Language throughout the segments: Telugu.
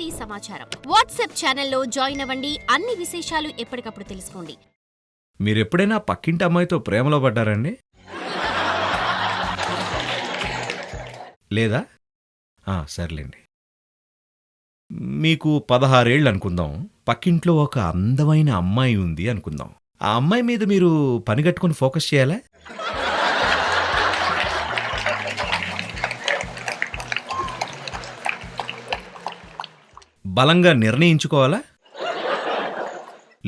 ఇంటి సమాచారం వాట్సాప్ ఛానల్లో జాయిన్ అవ్వండి. అన్ని విశేషాలు ఎప్పటికప్పుడు తెలుసుకోండి. మీరెప్పుడైనా పక్కింటి అమ్మాయితో ప్రేమలో పడ్డారండి? లేదా? సర్లేండి. మీకు 16 ఏళ్ళు అనుకుందాం. పక్కింట్లో ఒక అందమైన అమ్మాయి ఉంది అనుకుందాం. ఆ అమ్మాయి మీద మీరు పనిగట్టుకుని ఫోకస్ చేయాలా? బలంగా నిర్ణయించుకోవాలా?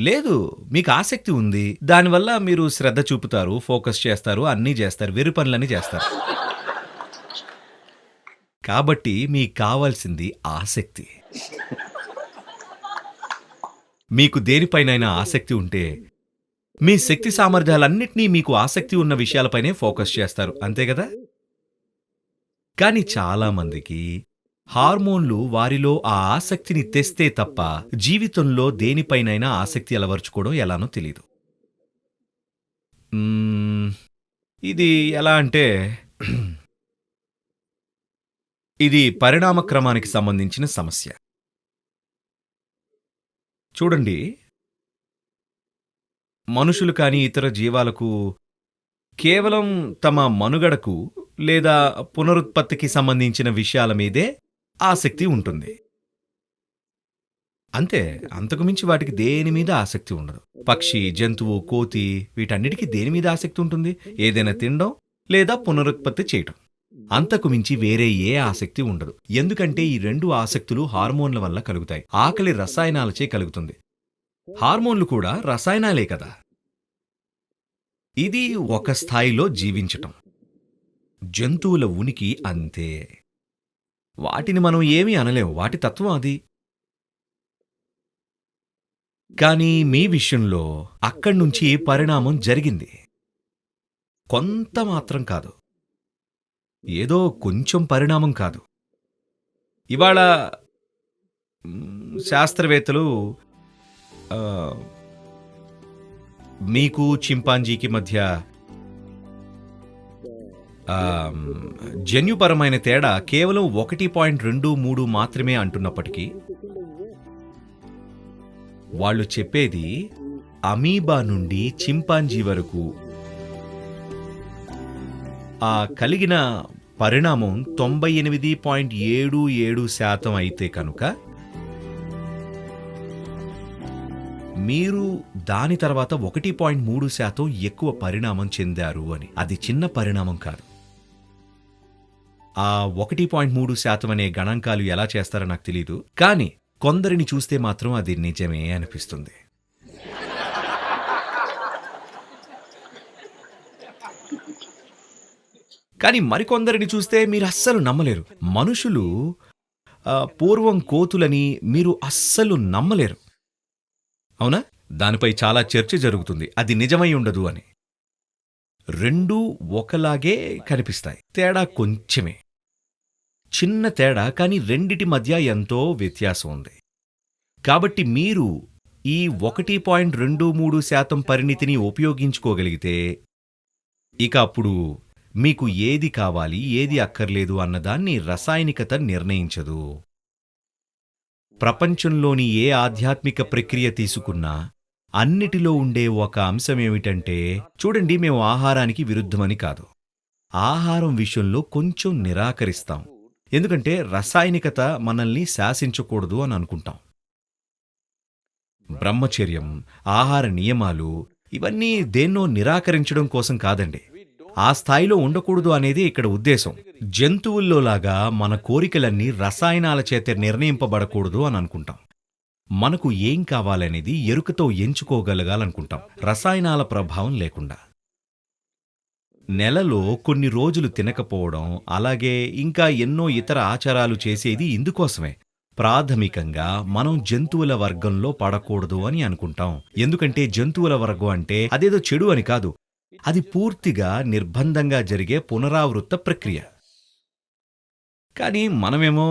లేదు, మీకు ఆసక్తి ఉంది. దానివల్ల మీరు శ్రద్ధ చూపుతారు, ఫోకస్ చేస్తారు, అన్నీ చేస్తారు, వెర్రి పనులన్నీ చేస్తారు. కాబట్టి మీకు కావాల్సింది ఆసక్తి. మీకు దేనిపైనైనా ఆసక్తి ఉంటే మీ శక్తి సామర్థ్యాలన్నింటినీ మీకు ఆసక్తి ఉన్న విషయాలపైనే ఫోకస్ చేస్తారు, అంతే కదా? కానీ చాలామందికి హార్మోన్లు వారిలో ఆ ఆసక్తిని తెస్తే తప్ప జీవితంలో దేనిపైనైనా ఆసక్తి అలవర్చుకోవడం ఎలానో తెలీదు. ఇది ఎలా అంటే ఇది పరిణామక్రమానికి సంబంధించిన సమస్య. చూడండి, మనుషులు కానీ ఇతర జీవాలకు కేవలం తమ మనుగడకు లేదా పునరుత్పత్తికి సంబంధించిన విషయాల మీదే ఆసక్తి ఉంటుంది. అంతే, అంతకుమించి వాటికి దేని మీద ఆసక్తి ఉండదు. పక్షి, జంతువు, కోతి వీటన్నిటికీ దేని మీద ఆసక్తి ఉంటుంది? ఏదైనా తినడం లేదా పునరుత్పత్తి చేయటం. అంతకుమించి వేరే ఏ ఆసక్తి ఉండదు. ఎందుకంటే ఈ రెండు ఆసక్తులు హార్మోన్ల వల్ల కలుగుతాయి. ఆకలి రసాయనాలచే కలుగుతుంది. హార్మోన్లు కూడా రసాయనాలే కదా. ఇది ఒక స్థాయిలో జీవించటం. జంతువుల ఉనికి అంతే. వాటిని మనం ఏమీ అనలేం, వాటి తత్వం అది. కానీ మీ విషయంలో అక్కడ్నుంచి పరిణామం జరిగింది. కొంత మాత్రం కాదు, ఏదో కొంచెం పరిణామం కాదు. ఇవాళ శాస్త్రవేత్తలు మీకు చింపాంజీకి మధ్య జన్యుపరమైన తేడా కేవలం 1.23 మాత్రమే అంటున్నప్పటికీ వాళ్ళు చెప్పేది అమీబా నుండి చింపాంజీ వరకు కలిగిన పరిణామం 98.77% అయితే కనుక మీరు దాని తర్వాత 1.3% ఎక్కువ పరిణామం చెందారు అని. అది చిన్న పరిణామం కాదు. ఆ 1.3% అనే గణాంకాలు ఎలా చేస్తారో నాకు తెలీదు, కానీ కొందరిని చూస్తే మాత్రం అది నిజమే అనిపిస్తుంది. కానీ మరికొందరిని చూస్తే మీరు అస్సలు నమ్మలేరు. మనుషులు పూర్వం కోతులని మీరు అస్సలు నమ్మలేరు, అవునా? దానిపై చాలా చర్చ జరుగుతుంది, అది నిజమై ఉండదు అని. రెండూ ఒకలాగే కనిపిస్తాయి, తేడా కొంచెమే, చిన్న తేడా, కానీ రెండిటి మధ్య ఎంతో వ్యత్యాసం ఉంది. కాబట్టి మీరు ఈ 1.23% పరిణితిని ఉపయోగించుకోగలిగితే ఇక అప్పుడు మీకు ఏది కావాలి, ఏది అక్కర్లేదు అన్నదాన్ని రసాయనికత నిర్ణయించదు. ప్రపంచంలోని ఏ ఆధ్యాత్మిక ప్రక్రియ తీసుకున్నా అన్నిటిలో ఉండే ఒక అంశమేమిటంటే, చూడండి, మేము ఆహారానికి విరుద్ధమని కాదు. ఆహారం విషయంలో కొంచెం నిరాకరిస్తాం, ఎందుకంటే రసాయనికత మనల్ని శాసించకూడదు అని అనుకుంటాం. బ్రహ్మచర్యం, ఆహార నియమాలు ఇవన్నీ దేన్నో నిరాకరించడం కోసం కాదండి. ఆ స్థాయిలో ఉండకూడదు అనేది ఇక్కడ ఉద్దేశం. జంతువుల్లోలాగా మన కోరికలన్నీ రసాయనాల చేత నిర్ణయింపబడకూడదు అని అనుకుంటాం. మనకు ఏం కావాలనేది ఎరుకతో ఎంచుకోగలగాలనుకుంటాం, రసాయనాల ప్రభావం లేకుండా. నెలలో కొన్ని రోజులు తినకపోవడం, అలాగే ఇంకా ఎన్నో ఇతర ఆచారాలు చేసేది ఇందుకోసమే. ప్రాథమికంగా మనం జంతువుల వర్గంలో పడకూడదు అని అనుకుంటాం. ఎందుకంటే జంతువుల వర్గం అంటే అదేదో చెడు అని కాదు, అది పూర్తిగా నిర్బంధంగా జరిగే పునరావృత్త ప్రక్రియ. కానీ మనమేమో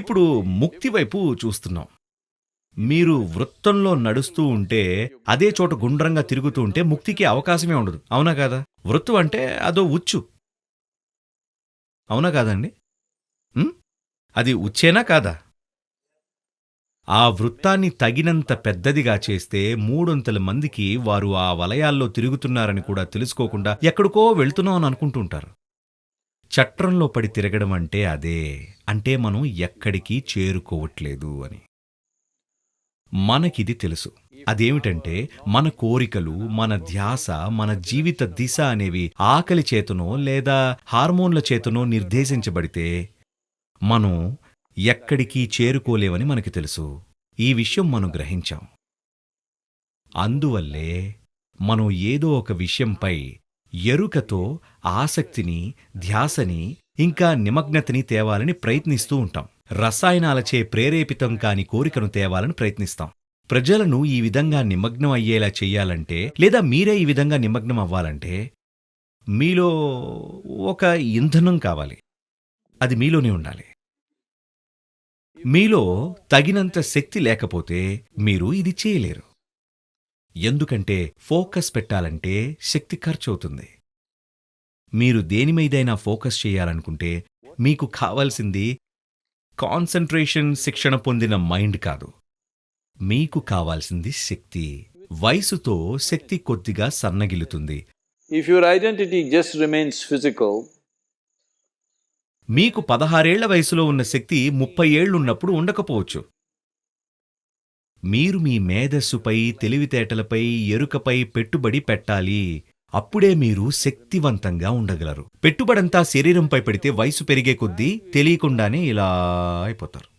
ఇప్పుడు ముక్తి వైపు చూస్తున్నాం. మీరు వృత్తంలో నడుస్తూ ఉంటే, అదే చోట గుండ్రంగా తిరుగుతూ ఉంటే ముక్తికి అవకాశమే ఉండదు, అవునా కాదా? వృత్తం అంటే అదో ఉచ్చు, అవునా కాదండి? అది ఉచ్చేనా కాదా? ఆ వృత్తాన్ని తగినంత పెద్దదిగా చేస్తే 300 మందికి వారు ఆ వలయాల్లో తిరుగుతున్నారని కూడా తెలుసుకోకుండా ఎక్కడికో వెళ్తున్నాం అని అనుకుంటుంటారు. చట్రంలో పడి తిరగడం అంటే అదే. అంటే మనం ఎక్కడికి చేరుకోవట్లేదు అని. మనకిది తెలుసు. అదేమిటంటే మన కోరికలు, మన ధ్యాస, మన జీవిత దిశ అనేవి ఆకలి చేతనో లేదా హార్మోన్ల చేతనో నిర్దేశించబడితే మనం ఎక్కడికి చేరుకోలేవని మనకి తెలుసు. ఈ విషయం మనం గ్రహించాం. అందువల్లే మనం ఏదో ఒక విషయంపై ఎరుకతో ఆసక్తిని, ధ్యాసని, ఇంకా నిమగ్నతని తేవాలని ప్రయత్నిస్తూ ఉంటాం. రసాయనాలచే ప్రేరేపితం కాని కోరికను తేవాలని ప్రయత్నిస్తాం. ప్రజలను ఈ విధంగా నిమగ్నం అయ్యేలా చెయ్యాలంటే, లేదా మీరే ఈ విధంగా నిమగ్నం అవ్వాలంటే, మీలో ఒక ఇంధనం కావాలి. అది మీలోనే ఉండాలి. మీలో తగినంత శక్తి లేకపోతే మీరు ఇది చేయలేరు. ఎందుకంటే ఫోకస్ పెట్టాలంటే శక్తి ఖర్చవుతుంది. మీరు దేనిమీదైనా ఫోకస్ చేయాలనుకుంటే మీకు కావాల్సింది కాన్సంట్రేషన్ శిక్షణ పొందిన మైండ్ కాదు. మీకు కావాల్సింది శక్తి. వయసుతో శక్తి కొద్దిగా సన్నగిల్లుతుంది. If your identity just remains physical, మీకు 16 ఏళ్ల వయసులో ఉన్న శక్తి 30 ఏళ్లున్నప్పుడు ఉండకపోవచ్చు. మీరు మీ మేధస్సుపై, తెలివితేటలపై, ఎరుకపై పెట్టుబడి పెట్టాలి. అప్పుడే మీరు శక్తివంతంగా ఉండగలరు. పెట్టుబడంతా శరీరంపై పెడితే వయసు పెరిగే కొద్దీ తెలియకుండానే ఇలా అయిపోతారు.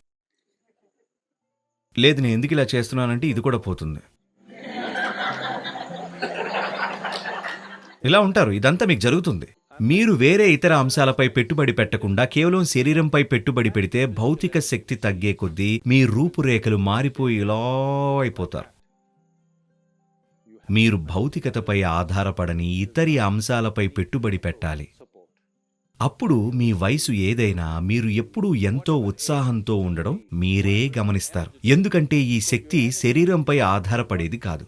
లేదు, నేను ఎందుకు ఇలా చేస్తున్నానంటే ఇది కూడా పోతుంది. ఇలా ఉంటారు. ఇదంతా మీకు జరుగుతుంది. మీరు వేరే ఇతర అంశాలపై పెట్టుబడి పెట్టకుండా కేవలం శరీరంపై పెట్టుబడి పెడితే భౌతిక శక్తి తగ్గే కొద్దీ మీ రూపురేఖలు మారిపోయి ఇలా అయిపోతారు. మీరు భౌతికతపై ఆధారపడని ఇతరి అంశాలపై పెట్టుబడి పెట్టాలి. అప్పుడు మీ వయసు ఏదైనా మీరు ఎప్పుడూ ఎంతో ఉత్సాహంతో ఉండడం మీరే గమనిస్తారు. ఎందుకంటే ఈ శక్తి శరీరంపై ఆధారపడేది కాదు.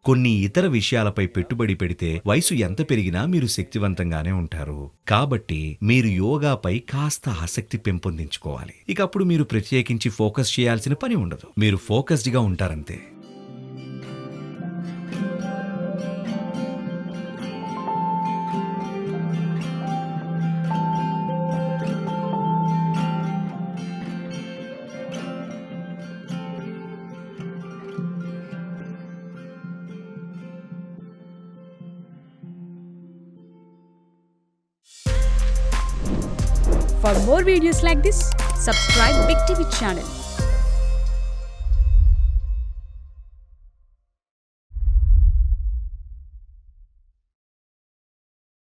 కొన్ని ఇతర విషయాలపై పెట్టుబడి పెడితే వయసు ఎంత పెరిగినా మీరు శక్తివంతంగానే ఉంటారు. కాబట్టి మీరు యోగాపై కాస్త ఆసక్తి పెంపొందించుకోవాలి. ఇక అప్పుడు మీరు ప్రత్యేకించి ఫోకస్ చేయాల్సిన పని ఉండదు. మీరు ఫోకస్డ్గా ఉంటారంతే. For more videos like this, subscribe Big TV channel.